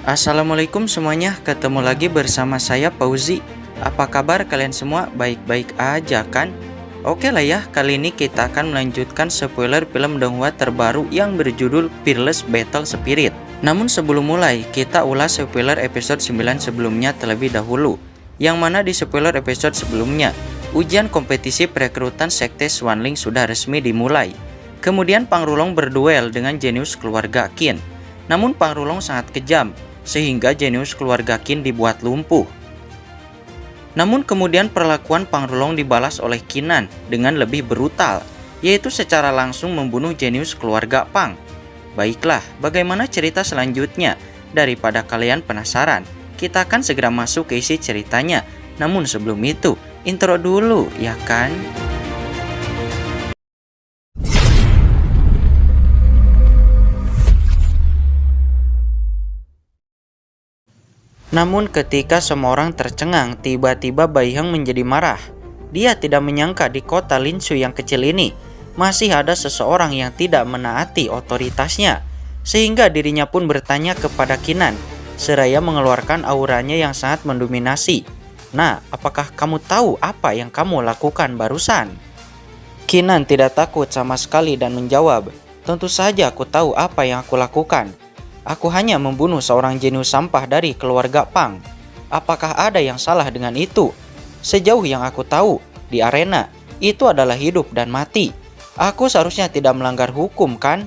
Assalamualaikum semuanya, ketemu lagi bersama saya Pauzi. Apa kabar kalian semua? Baik-baik aja kan? Oke lah ya, kali ini kita akan melanjutkan spoiler film Donghua terbaru yang berjudul Fearless Battle Spirit. Namun sebelum mulai, kita ulas spoiler episode 9 sebelumnya terlebih dahulu. Yang mana di spoiler episode sebelumnya, ujian kompetisi perekrutan sekte Swanling sudah resmi dimulai. Kemudian Pangrulong berduel dengan jenius keluarga Qin. Namun Pangrulong sangat kejam, sehingga jenius keluarga Qin dibuat lumpuh. Namun kemudian perlakuan Pangrulong dibalas oleh Qinan dengan lebih brutal, yaitu secara langsung membunuh jenius keluarga Pang. Baiklah, bagaimana cerita selanjutnya? Daripada kalian penasaran, kita akan segera masuk ke isi ceritanya. Namun sebelum itu, intro dulu, ya kan? Namun ketika semua orang tercengang, tiba-tiba Baiheng menjadi marah. Dia tidak menyangka di kota Linshu yang kecil ini masih ada seseorang yang tidak menaati otoritasnya, sehingga dirinya pun bertanya kepada Qinan, seraya mengeluarkan auranya yang sangat mendominasi. Nah, apakah kamu tahu apa yang kamu lakukan barusan? Qinan tidak takut sama sekali dan menjawab, tentu saja aku tahu apa yang aku lakukan. Aku hanya membunuh seorang jenius sampah dari keluarga Pang. Apakah ada yang salah dengan itu? Sejauh yang aku tahu, di arena, itu adalah hidup dan mati. Aku seharusnya tidak melanggar hukum, kan?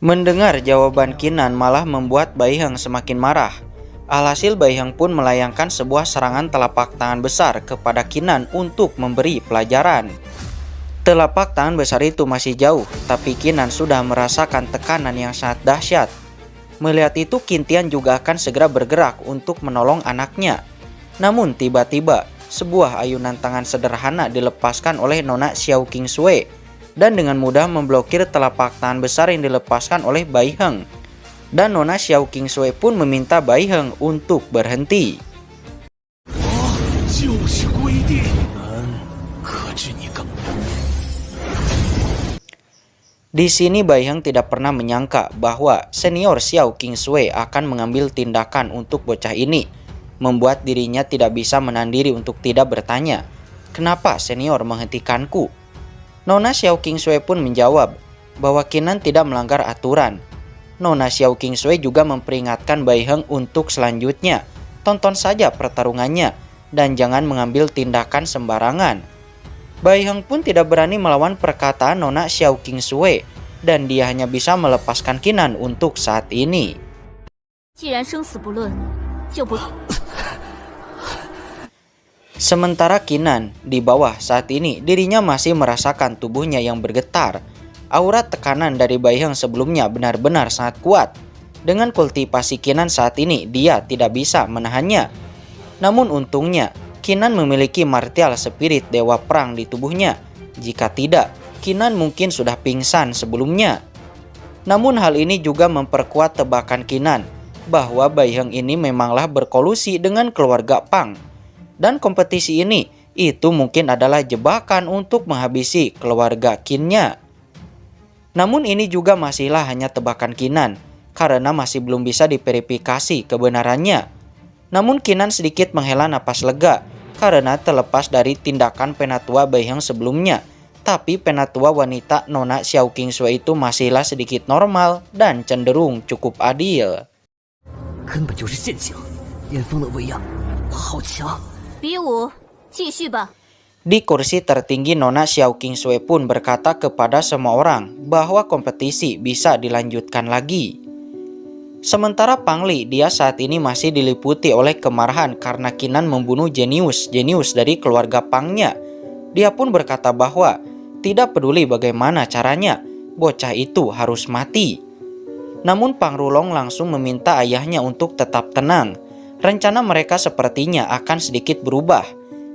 Mendengar jawaban Qinan malah membuat Baiheng semakin marah. Alhasil Baiheng pun melayangkan sebuah serangan telapak tangan besar kepada Qinan untuk memberi pelajaran. Telapak tangan besar itu masih jauh, tapi Qinan sudah merasakan tekanan yang sangat dahsyat. Melihat itu, Qintian juga akan segera bergerak untuk menolong anaknya. Namun tiba-tiba, sebuah ayunan tangan sederhana dilepaskan oleh Nona Xiao Qingsui, dan dengan mudah memblokir telapak tangan besar yang dilepaskan oleh Baiheng. Dan Nona Xiao Qingsui pun meminta Baiheng untuk berhenti. Di sini Baiheng tidak pernah menyangka bahwa senior Xiao Qingsui akan mengambil tindakan untuk bocah ini, membuat dirinya tidak bisa menahan diri untuk tidak bertanya, kenapa senior menghentikanku? Nona Xiao Qingsui pun menjawab bahwa Qinan tidak melanggar aturan. Nona Xiao Qingsui juga memperingatkan Baiheng untuk selanjutnya, tonton saja pertarungannya dan jangan mengambil tindakan sembarangan. Baiheng pun tidak berani melawan perkataan Nona Xiao Qingsui, dan dia hanya bisa melepaskan Qinan untuk saat ini. Sementara Qinan di bawah saat ini dirinya masih merasakan tubuhnya yang bergetar. Aura tekanan dari Baiheng sebelumnya benar-benar sangat kuat. Dengan kultivasi Qinan saat ini dia tidak bisa menahannya. Namun untungnya Qinan memiliki martial spirit dewa perang di tubuhnya. Jika tidak, Qinan mungkin sudah pingsan sebelumnya. Namun hal ini juga memperkuat tebakan Qinan bahwa Baiheng ini memanglah berkolusi dengan keluarga Pang. Dan kompetisi ini itu mungkin adalah jebakan untuk menghabisi keluarga Qinnya. Namun ini juga masihlah hanya tebakan Qinan karena masih belum bisa diverifikasi kebenarannya. Namun Qinan sedikit menghela napas lega karena terlepas dari tindakan penatua Baiheng sebelumnya. Tapi penatua wanita Nona Xiao Qingsui itu masihlah sedikit normal dan cenderung cukup adil. Di kursi tertinggi Nona Xiao Qingsui pun berkata kepada semua orang bahwa kompetisi bisa dilanjutkan lagi. Sementara Pangli, dia saat ini masih diliputi oleh kemarahan karena Qinan membunuh jenius dari keluarga Pangnya. Dia pun berkata bahwa tidak peduli bagaimana caranya, bocah itu harus mati. Namun Pangrulong langsung meminta ayahnya untuk tetap tenang. Rencana mereka sepertinya akan sedikit berubah,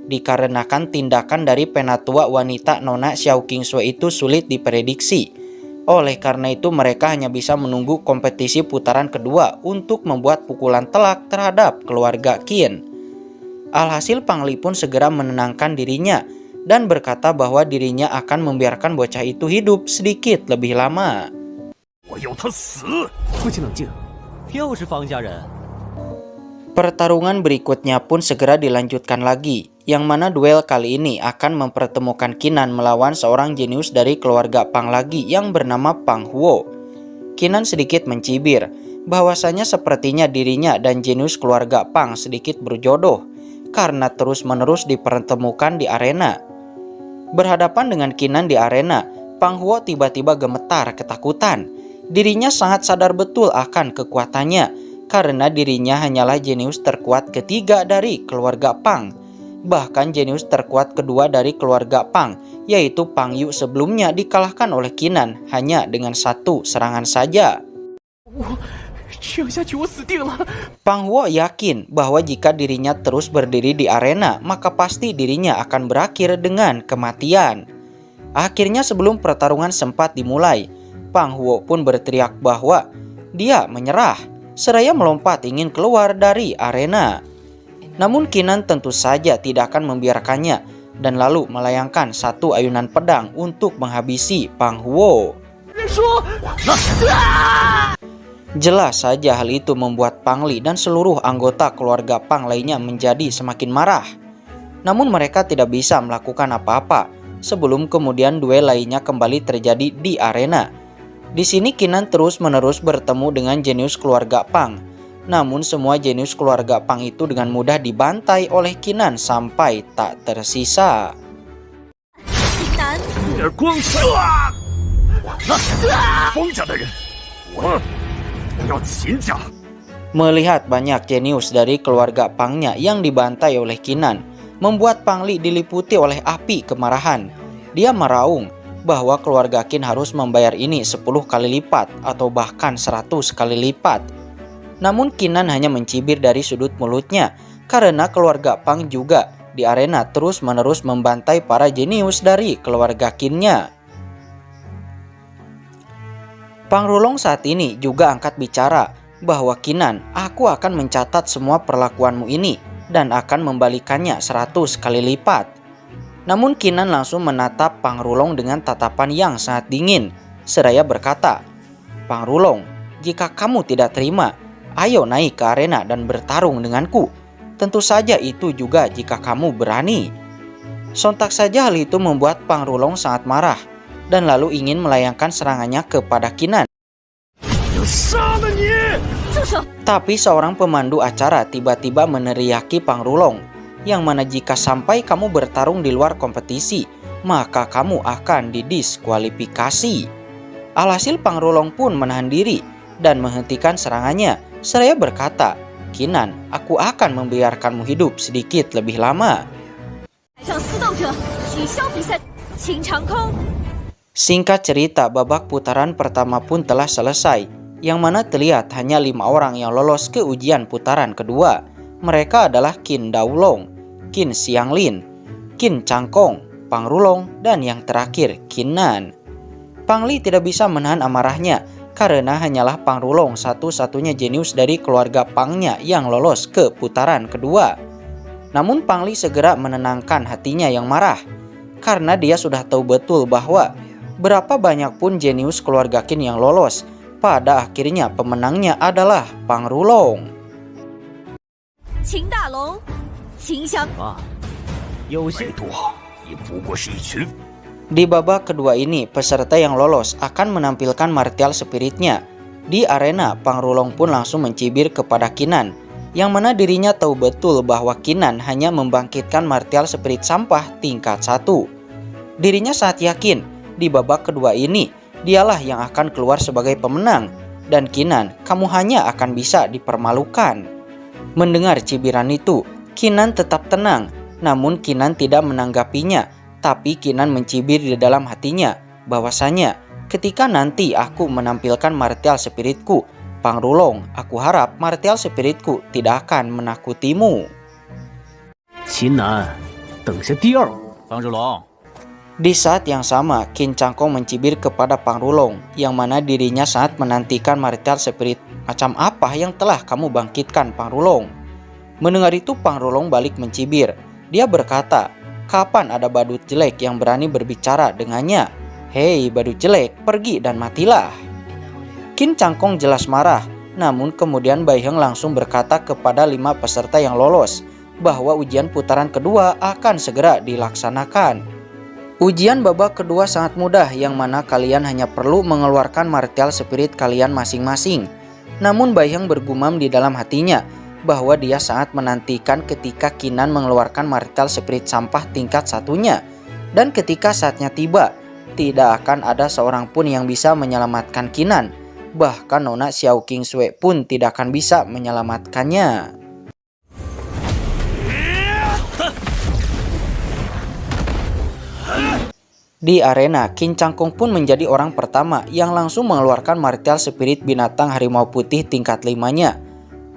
dikarenakan tindakan dari penatua wanita Nona Xiao Qingsui itu sulit diprediksi. Oleh karena itu mereka hanya bisa menunggu kompetisi putaran kedua untuk membuat pukulan telak terhadap keluarga Qin. Alhasil Pangli pun segera menenangkan dirinya dan berkata bahwa dirinya akan membiarkan bocah itu hidup sedikit lebih lama. 父亲冷静，又是方家人。 Pertarungan berikutnya pun segera dilanjutkan lagi, yang mana duel kali ini akan mempertemukan Qinan melawan seorang jenius dari keluarga Pang lagi yang bernama Pang Huo. Qinan sedikit mencibir, bahwasanya sepertinya dirinya dan jenius keluarga Pang sedikit berjodoh, karena terus-menerus dipertemukan di arena. Berhadapan dengan Qinan di arena, Pang Huo tiba-tiba gemetar ketakutan. Dirinya sangat sadar betul akan kekuatannya, karena dirinya hanyalah jenius terkuat ketiga dari keluarga Pang. Bahkan jenius terkuat kedua dari keluarga Pang, yaitu Pang Yu sebelumnya dikalahkan oleh Qinan hanya dengan satu serangan saja. Pang Huo yakin bahwa jika dirinya terus berdiri di arena, maka pasti dirinya akan berakhir dengan kematian. Akhirnya sebelum pertarungan sempat dimulai, Pang Huo pun berteriak bahwa dia menyerah, seraya melompat ingin keluar dari arena. Namun Qinan tentu saja tidak akan membiarkannya dan lalu melayangkan satu ayunan pedang untuk menghabisi Pang Huo. Jelas saja hal itu membuat Pang Li dan seluruh anggota keluarga Pang lainnya menjadi semakin marah. Namun mereka tidak bisa melakukan apa-apa sebelum kemudian duel lainnya kembali terjadi di arena. Di sini Qinan terus-menerus bertemu dengan jenius keluarga Pang. Namun semua jenius keluarga Pang itu dengan mudah dibantai oleh Qinan sampai tak tersisa. Melihat banyak jenius dari keluarga Pangnya yang dibantai oleh Qinan, membuat Pang Li diliputi oleh api kemarahan. Dia meraung bahwa keluarga Qin harus membayar ini 10 kali lipat atau bahkan 100 kali lipat. Namun Qinan hanya mencibir dari sudut mulutnya karena keluarga Pang juga di arena terus-menerus membantai para jenius dari keluarga Qin-nya. Pang Rulong saat ini juga angkat bicara bahwa Qinan, aku akan mencatat semua perlakuanmu ini dan akan membalikannya 100 kali lipat. Namun Qinan langsung menatap Pang Rulong dengan tatapan yang sangat dingin, seraya berkata, Pang Rulong, jika kamu tidak terima, ayo naik ke arena dan bertarung denganku. Tentu saja itu juga jika kamu berani. Sontak saja hal itu membuat Pang Rulong sangat marah, dan lalu ingin melayangkan serangannya kepada Qinan. Tapi seorang pemandu acara tiba-tiba meneriaki Pang Rulong, yang mana jika sampai kamu bertarung di luar kompetisi, maka kamu akan didiskualifikasi. Alhasil Pang Rulong pun menahan diri dan menghentikan serangannya, seraya berkata, Qinan, aku akan membiarkanmu hidup sedikit lebih lama. Singkat cerita, babak putaran pertama pun telah selesai, yang mana terlihat hanya 5 orang yang lolos ke ujian putaran kedua. Mereka adalah Qin Daolong, Qin Xianglin, Qin Changkong, Pang Rulong, dan yang terakhir Qinan. Pang Li tidak bisa menahan amarahnya karena hanyalah Pang Rulong satu-satunya jenius dari keluarga Pangnya yang lolos ke putaran kedua. Namun Pang Li segera menenangkan hatinya yang marah karena dia sudah tahu betul bahwa berapa banyak pun jenius keluarga Qin yang lolos, pada akhirnya pemenangnya adalah Pang Rulong. Di babak kedua ini, peserta yang lolos akan menampilkan martial spiritnya. Di arena, Pang Rulong pun langsung mencibir kepada Qinan, yang mana dirinya tahu betul bahwa Qinan hanya membangkitkan martial spirit sampah tingkat 1. Dirinya sangat yakin di babak kedua ini dialah yang akan keluar sebagai pemenang, dan Qinan, kamu hanya akan bisa dipermalukan. Mendengar cibiran itu, Qinan tetap tenang, namun Qinan tidak menanggapinya, tapi Qinan mencibir di dalam hatinya bahwasanya ketika nanti aku menampilkan martial spiritku, Pang Rulong, aku harap martial spiritku tidak akan menakutimu. Qinan,等下第二，方志龙。 Di saat yang sama, Qin Changkong mencibir kepada Pang Rulong, yang mana dirinya sangat menantikan martial spirit macam apa yang telah kamu bangkitkan, Pang Rulong. Mendengar itu, Pang Rulong balik mencibir. Dia berkata, kapan ada badut jelek yang berani berbicara dengannya? Hei badut jelek, pergi dan matilah. Qin Cangkong jelas marah, namun kemudian Bai Heng langsung berkata kepada 5 peserta yang lolos bahwa ujian putaran kedua akan segera dilaksanakan. Ujian babak kedua sangat mudah, yang mana kalian hanya perlu mengeluarkan martial spirit kalian masing-masing. Namun Bai Heng bergumam di dalam hatinya bahwa dia sangat menantikan ketika Qinan mengeluarkan martial spirit sampah tingkat satunya. Dan ketika saatnya tiba, tidak akan ada seorang pun yang bisa menyelamatkan Qinan. Bahkan Nona Xiao Qingsui pun tidak akan bisa menyelamatkannya. Di arena, Qin Cangkong pun menjadi orang pertama yang langsung mengeluarkan martial spirit binatang harimau putih tingkat 5-nya.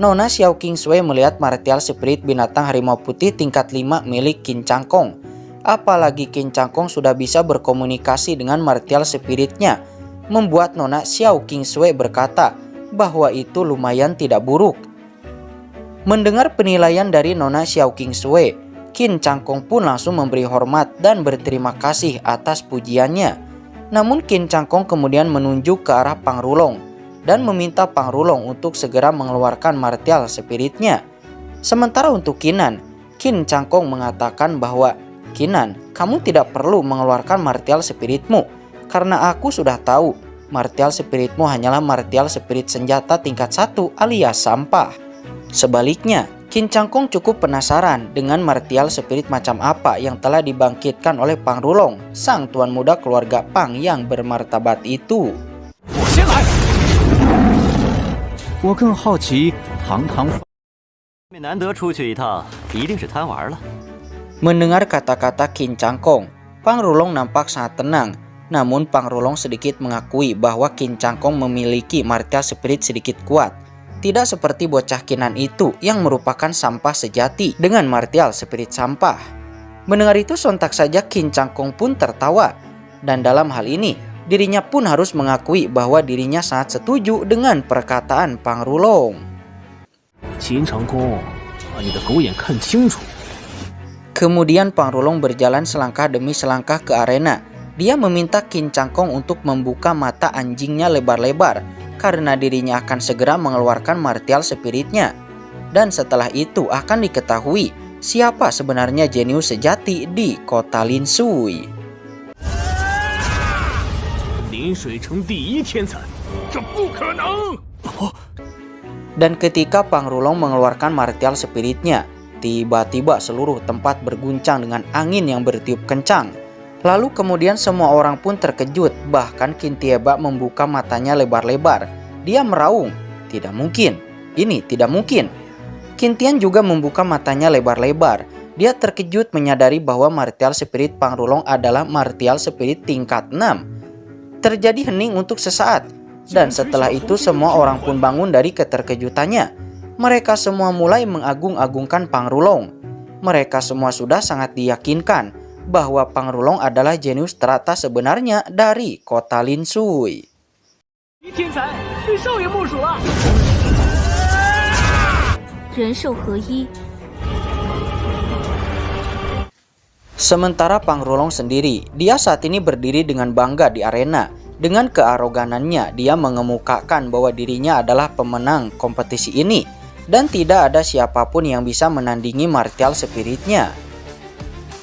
Nona Xiao Qingsui melihat martial spirit binatang harimau putih tingkat 5 milik Qin Cangkong. Apalagi Qin Cangkong sudah bisa berkomunikasi dengan martial spiritnya, membuat Nona Xiao Qingsui berkata bahwa itu lumayan tidak buruk. Mendengar penilaian dari Nona Xiao Qingsui, Qin Cangkong pun langsung memberi hormat dan berterima kasih atas pujiannya. Namun Qin Cangkong kemudian menunjuk ke arah Pangrulong dan meminta Pangrulong untuk segera mengeluarkan martial spiritnya. Sementara untuk Qinan, Qin Cangkong mengatakan bahwa, "Qinan, kamu tidak perlu mengeluarkan martial spiritmu, karena aku sudah tahu martial spiritmu hanyalah martial spirit senjata tingkat 1 alias sampah." Sebaliknya, Qin Cangkong cukup penasaran dengan martial spirit macam apa yang telah dibangkitkan oleh Pangrulong, sang tuan muda keluarga Pang yang bermartabat itu. Mendengar kata-kata Qin Cangkong, Pangrulong nampak sangat tenang. Namun Pangrulong sedikit mengakui bahwa Qin Cangkong memiliki martial spirit sedikit kuat. Tidak seperti bocah Qinan itu yang merupakan sampah sejati dengan martial spirit sampah. Mendengar itu sontak saja Qin Cangkong pun tertawa. Dan dalam hal ini, dirinya pun harus mengakui bahwa dirinya sangat setuju dengan perkataan Pangrulong. Kemudian Pangrulong berjalan selangkah demi selangkah ke arena. Dia meminta Qin Cangkong untuk membuka mata anjingnya lebar-lebar, karena dirinya akan segera mengeluarkan martial spiritnya. Dan setelah itu akan diketahui siapa sebenarnya jenius sejati di kota Linsui. Dan ketika Pangrulong mengeluarkan martial spiritnya, tiba-tiba seluruh tempat berguncang dengan angin yang bertiup kencang. Lalu kemudian semua orang pun terkejut, bahkan Qin Tieba membuka matanya lebar-lebar. Dia meraung, "Tidak mungkin, ini tidak mungkin." Qin Tian juga membuka matanya lebar-lebar. Dia terkejut menyadari bahwa martial spirit Pangrulong adalah martial spirit tingkat 6. Terjadi hening untuk sesaat, dan setelah itu semua orang pun bangun dari keterkejutannya. Mereka semua mulai mengagung-agungkan Pangrulong. Mereka semua sudah sangat diyakinkan bahwa Pangrulong adalah jenius teratas sebenarnya dari kota Linsui. Sementara Pangrulong sendiri, dia saat ini berdiri dengan bangga di arena. Dengan kearoganannya, dia mengemukakan bahwa dirinya adalah pemenang kompetisi ini dan tidak ada siapapun yang bisa menandingi martial spiritnya.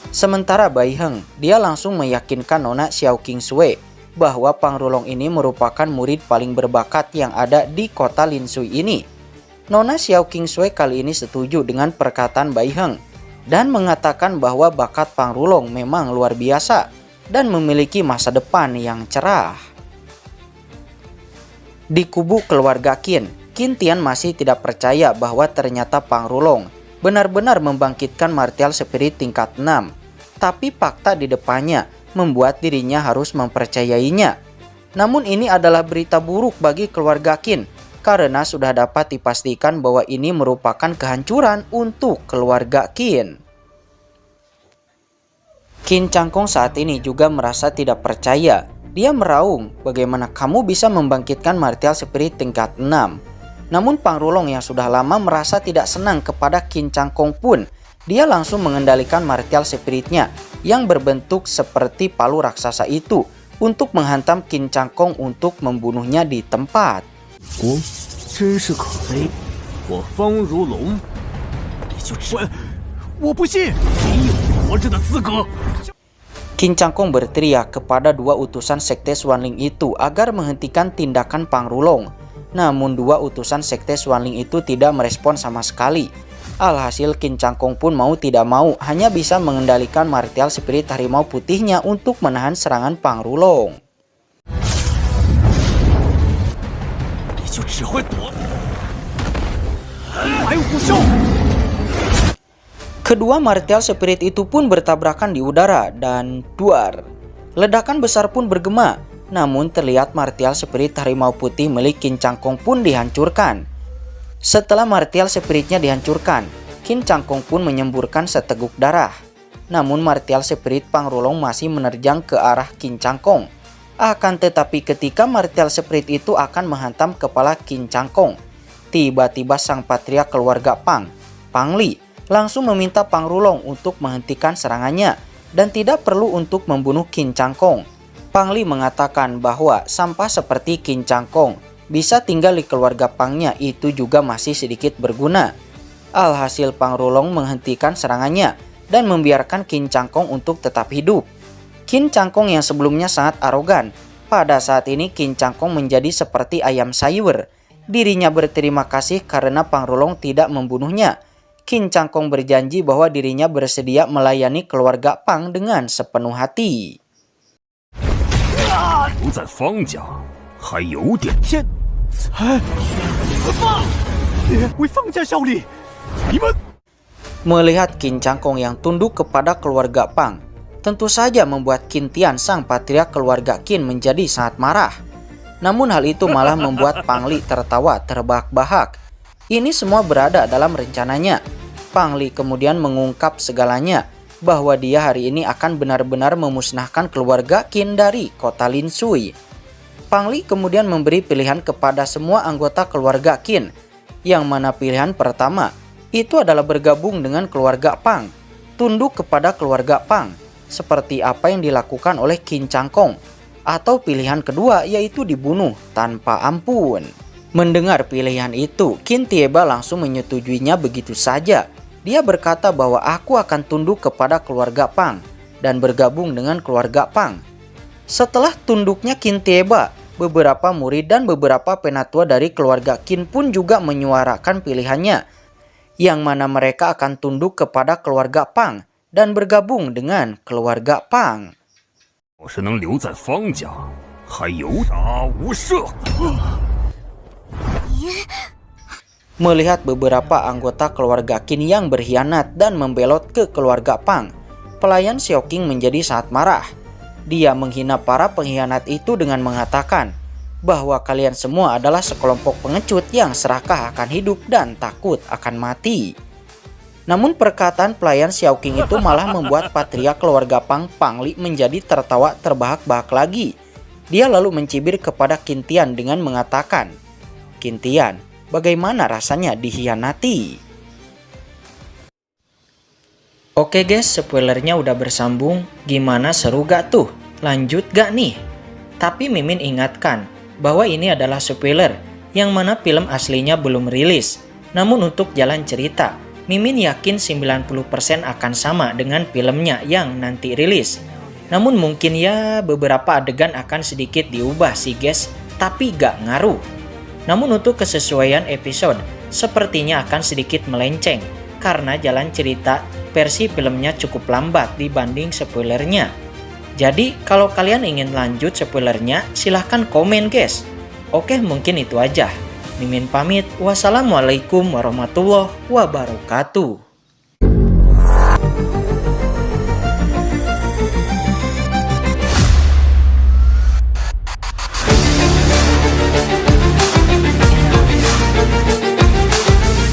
Sementara Bai Heng, dia langsung meyakinkan Nona Xiao Qingsui bahwa Pangrulong ini merupakan murid paling berbakat yang ada di kota Linsui ini. Nona Xiao Qingsui kali ini setuju dengan perkataan Bai Heng dan mengatakan bahwa bakat Pangrulong memang luar biasa dan memiliki masa depan yang cerah. Di kubu keluarga Qin, Qin Tian masih tidak percaya bahwa ternyata Pangrulong benar-benar membangkitkan martial spirit tingkat 6. Tapi fakta di depannya membuat dirinya harus mempercayainya. Namun ini adalah berita buruk bagi keluarga Qin, karena sudah dapat dipastikan bahwa ini merupakan kehancuran untuk keluarga Qin. Qin Cangkong saat ini juga merasa tidak percaya. Dia meraung, "Bagaimana kamu bisa membangkitkan martial spirit tingkat 6? Namun Pangrulong yang sudah lama merasa tidak senang kepada Qin Cangkong pun, dia langsung mengendalikan martial spiritnya yang berbentuk seperti palu raksasa itu untuk menghantam Qin Changkong untuk membunuhnya di tempat. 光真是可悲，我方如龙，你就只我不信，没有活着的资格。 Qin Changkong berteriak kepada dua utusan sekte Xuanling itu agar menghentikan tindakan Pang Rulong. Namun dua utusan sekte Xuanling itu tidak merespon sama sekali. Alhasil Qin Changkong pun mau tidak mau hanya bisa mengendalikan martial spirit harimau putihnya untuk menahan serangan Pang Rulong. Kedua martial spirit itu pun bertabrakan di udara dan duar. Ledakan besar pun bergema, namun terlihat martial spirit harimau putih milik Qin Changkong pun dihancurkan. Setelah martial spiritnya dihancurkan, Qin Changkong pun menyemburkan seteguk darah. Namun martial spirit Pang Rulong masih menerjang ke arah Qin Changkong. Akan tetapi ketika martial spirit itu akan menghantam kepala Qin Changkong, tiba-tiba sang patria keluarga Pang, Pang Li, langsung meminta Pang Rulong untuk menghentikan serangannya dan tidak perlu untuk membunuh Qin Changkong. Pang Li mengatakan bahwa sampah seperti Qin Changkong bisa tinggal di keluarga Pangnya itu juga masih sedikit berguna. Alhasil Pang Rulong menghentikan serangannya dan membiarkan Qin Changkong untuk tetap hidup. Qin Changkong yang sebelumnya sangat arogan, pada saat ini Qin Changkong menjadi seperti ayam sayur. Dirinya berterima kasih karena Pang Rulong tidak membunuhnya. Qin Changkong berjanji bahwa dirinya bersedia melayani keluarga Pang dengan sepenuh hati. 留在方家还有点天才，放！为方家效力，你们。 Melihat Qin Changkong yang tunduk kepada keluarga Pang, tentu saja membuat Qin Tian sang patria keluarga Qin menjadi sangat marah. Namun hal itu malah membuat Pang Li tertawa terbahak-bahak. Ini semua berada dalam rencananya. Pang Li kemudian mengungkap segalanya, bahwa dia hari ini akan benar-benar memusnahkan keluarga Qin dari kota Lin Sui. Pang Li kemudian memberi pilihan kepada semua anggota keluarga Qin, yang mana pilihan pertama itu adalah bergabung dengan keluarga Pang, tunduk kepada keluarga Pang, seperti apa yang dilakukan oleh Qin Changkong, atau pilihan kedua yaitu dibunuh tanpa ampun. Mendengar pilihan itu, Qin Tieba langsung menyetujuinya begitu saja. Dia berkata bahwa aku akan tunduk kepada keluarga Pang dan bergabung dengan keluarga Pang. Setelah tunduknya Qin Tieba, beberapa murid dan beberapa penatua dari keluarga Qin pun juga menyuarakan pilihannya, yang mana mereka akan tunduk kepada keluarga Pang dan bergabung dengan keluarga Pang. 要是能留在方家，还有打无赦。 Melihat beberapa anggota keluarga Qin yang berkhianat dan membelot ke keluarga Pang, pelayan Xiaoqing menjadi sangat marah. Dia menghina para pengkhianat itu dengan mengatakan bahwa kalian semua adalah sekelompok pengecut yang serakah akan hidup dan takut akan mati. Namun perkataan pelayan Xiaoqing itu malah membuat patria keluarga Pang, Pang Li menjadi tertawa terbahak-bahak lagi. Dia lalu mencibir kepada Qin Tian dengan mengatakan, "Qin Tian, bagaimana rasanya dikhianati?" Oke guys, spoilernya udah bersambung. Gimana, seru gak tuh? Lanjut gak nih? Tapi Mimin ingatkan bahwa ini adalah spoiler, yang mana film aslinya belum rilis. Namun untuk jalan cerita, Mimin yakin 90% akan sama dengan filmnya yang nanti rilis. Namun mungkin ya beberapa adegan akan sedikit diubah sih guys, tapi gak ngaruh. Namun untuk kesesuaian episode, sepertinya akan sedikit melenceng, karena jalan cerita versi filmnya cukup lambat dibanding spoilernya. Jadi kalau kalian ingin lanjut spoilernya, silahkan komen guys. Oke, mungkin itu aja. Mimin pamit. Wassalamualaikum warahmatullahi wabarakatuh.